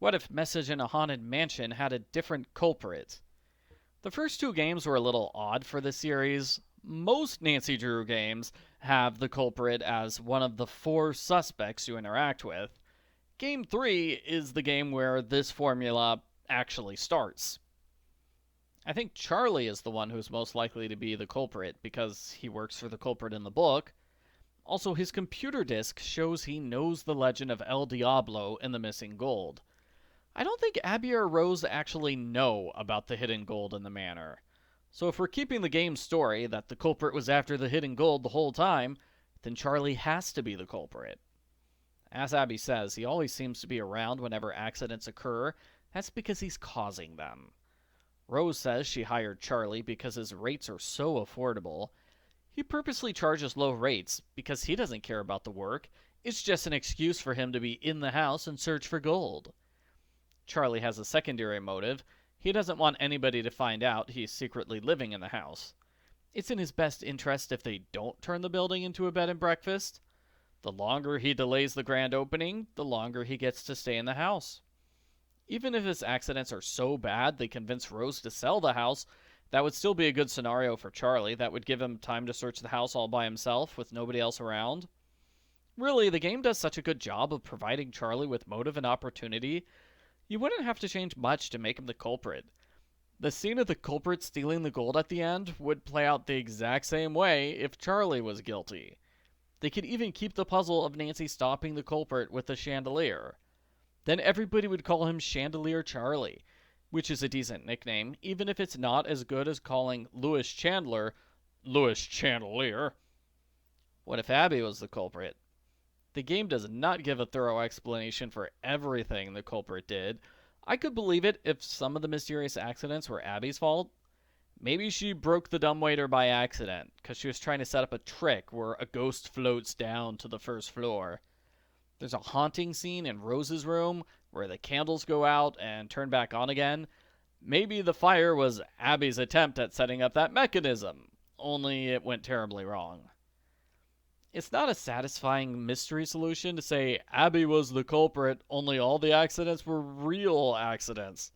What if Message in a Haunted Mansion had a different culprit? The first two games were a little odd for the series. Most Nancy Drew games have the culprit as one of the four suspects you interact with. Game 3 is the game where this formula actually starts. I think Charlie is the one who's most likely to be the culprit because he works for the culprit in the book. Also, his computer disk shows he knows the legend of El Diablo and the missing gold. I don't think Abby or Rose actually know about the hidden gold in the manor. So if we're keeping the game's story that the culprit was after the hidden gold the whole time, then Charlie has to be the culprit. As Abby says, he always seems to be around whenever accidents occur. That's because he's causing them. Rose says she hired Charlie because his rates are so affordable. He purposely charges low rates because he doesn't care about the work. It's just an excuse for him to be in the house and search for gold. Charlie has a secondary motive. He doesn't want anybody to find out he's secretly living in the house. It's in his best interest if they don't turn the building into a bed and breakfast. The longer he delays the grand opening, the longer he gets to stay in the house. Even if his accidents are so bad they convince Rose to sell the house, that would still be a good scenario for Charlie. That would give him time to search the house all by himself with nobody else around. Really, the game does such a good job of providing Charlie with motive and opportunity. You wouldn't have to change much to make him the culprit. The scene of the culprit stealing the gold at the end would play out the exact same way if Charlie was guilty. They could even keep the puzzle of Nancy stopping the culprit with the chandelier. Then everybody would call him Chandelier Charlie, which is a decent nickname, even if it's not as good as calling Louis Chandler Louis Chandelier. What if Abby was the culprit? The game does not give a thorough explanation for everything the culprit did. I could believe it if some of the mysterious accidents were Abby's fault. Maybe she broke the dumbwaiter by accident, because she was trying to set up a trick where a ghost floats down to the first floor. There's a haunting scene in Rose's room where the candles go out and turn back on again. Maybe the fire was Abby's attempt at setting up that mechanism, only it went terribly wrong. It's not a satisfying mystery solution to say Abby was the culprit, only all the accidents were real accidents.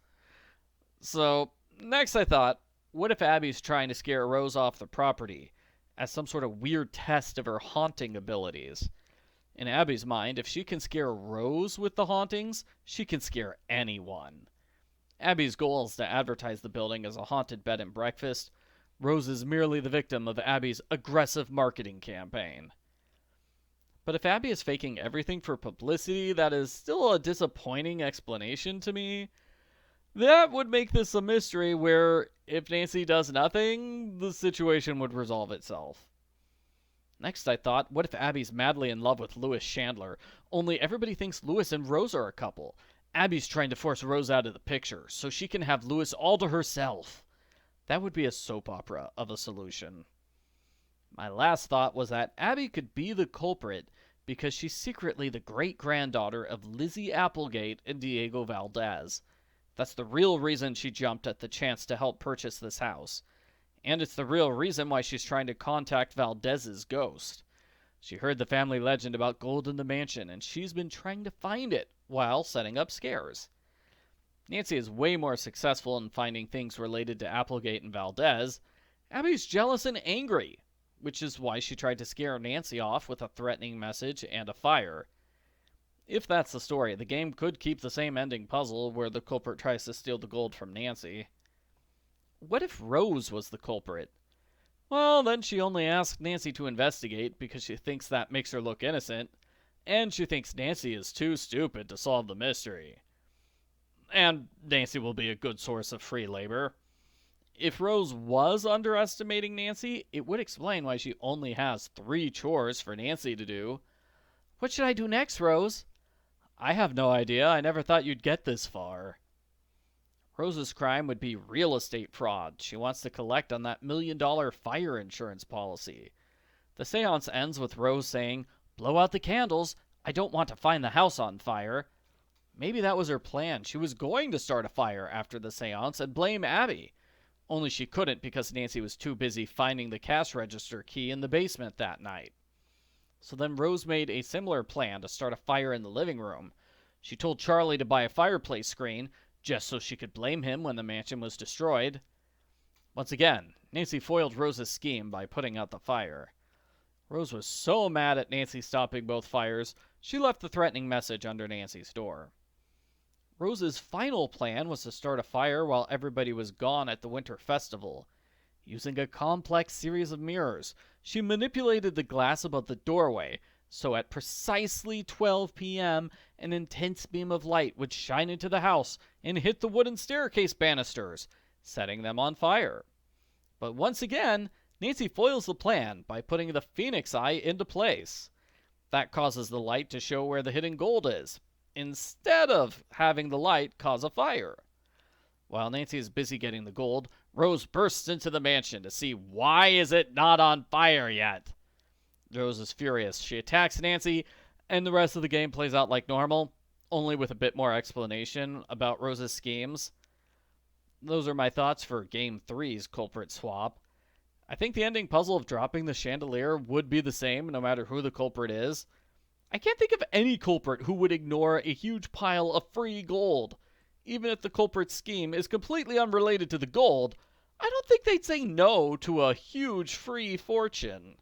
So, next I thought, what if Abby's trying to scare Rose off the property, as some sort of weird test of her haunting abilities? In Abby's mind, if she can scare Rose with the hauntings, she can scare anyone. Abby's goal is to advertise the building as a haunted bed and breakfast. Rose is merely the victim of Abby's aggressive marketing campaign. But if Abby is faking everything for publicity, that is still a disappointing explanation to me. That would make this a mystery where, if Nancy does nothing, the situation would resolve itself. Next I thought, what if Abby's madly in love with Louis Chandler, only everybody thinks Louis and Rose are a couple. Abby's trying to force Rose out of the picture, so she can have Louis all to herself. That would be a soap opera of a solution. My last thought was that Abby could be the culprit because she's secretly the great-granddaughter of Lizzie Applegate and Diego Valdez. That's the real reason she jumped at the chance to help purchase this house. And it's the real reason why she's trying to contact Valdez's ghost. She heard the family legend about gold in the mansion, and she's been trying to find it while setting up scares. Nancy is way more successful in finding things related to Applegate and Valdez. Abby's jealous and angry, which is why she tried to scare Nancy off with a threatening message and a fire. If that's the story, the game could keep the same ending puzzle where the culprit tries to steal the gold from Nancy. What if Rose was the culprit? Well, then she only asked Nancy to investigate because she thinks that makes her look innocent, and she thinks Nancy is too stupid to solve the mystery. And Nancy will be a good source of free labor. If Rose was underestimating Nancy, it would explain why she only has 3 chores for Nancy to do. What should I do next, Rose? I have no idea. I never thought you'd get this far. Rose's crime would be real estate fraud. She wants to collect on that $1 million fire insurance policy. The seance ends with Rose saying, "Blow out the candles. I don't want to find the house on fire." Maybe that was her plan. She was going to start a fire after the seance and blame Abby. Only she couldn't because Nancy was too busy finding the cash register key in the basement that night. So then Rose made a similar plan to start a fire in the living room. She told Charlie to buy a fireplace screen, just so she could blame him when the mansion was destroyed. Once again, Nancy foiled Rose's scheme by putting out the fire. Rose was so mad at Nancy stopping both fires, she left the threatening message under Nancy's door. Rose's final plan was to start a fire while everybody was gone at the winter festival. Using a complex series of mirrors, she manipulated the glass above the doorway, so at precisely 12 p.m., an intense beam of light would shine into the house and hit the wooden staircase banisters, setting them on fire. But once again, Nancy foils the plan by putting the Phoenix Eye into place. That causes the light to show where the hidden gold is, instead of having the light cause a fire. While Nancy is busy getting the gold, Rose bursts into the mansion to see why is it not on fire yet. Rose is furious. She attacks Nancy, and the rest of the game plays out like normal, only with a bit more explanation about Rose's schemes. Those are my thoughts for Game 3's Culprit Swap. I think the ending puzzle of dropping the chandelier would be the same no matter who the culprit is. I can't think of any culprit who would ignore a huge pile of free gold. Even if the culprit's scheme is completely unrelated to the gold, I don't think they'd say no to a huge free fortune.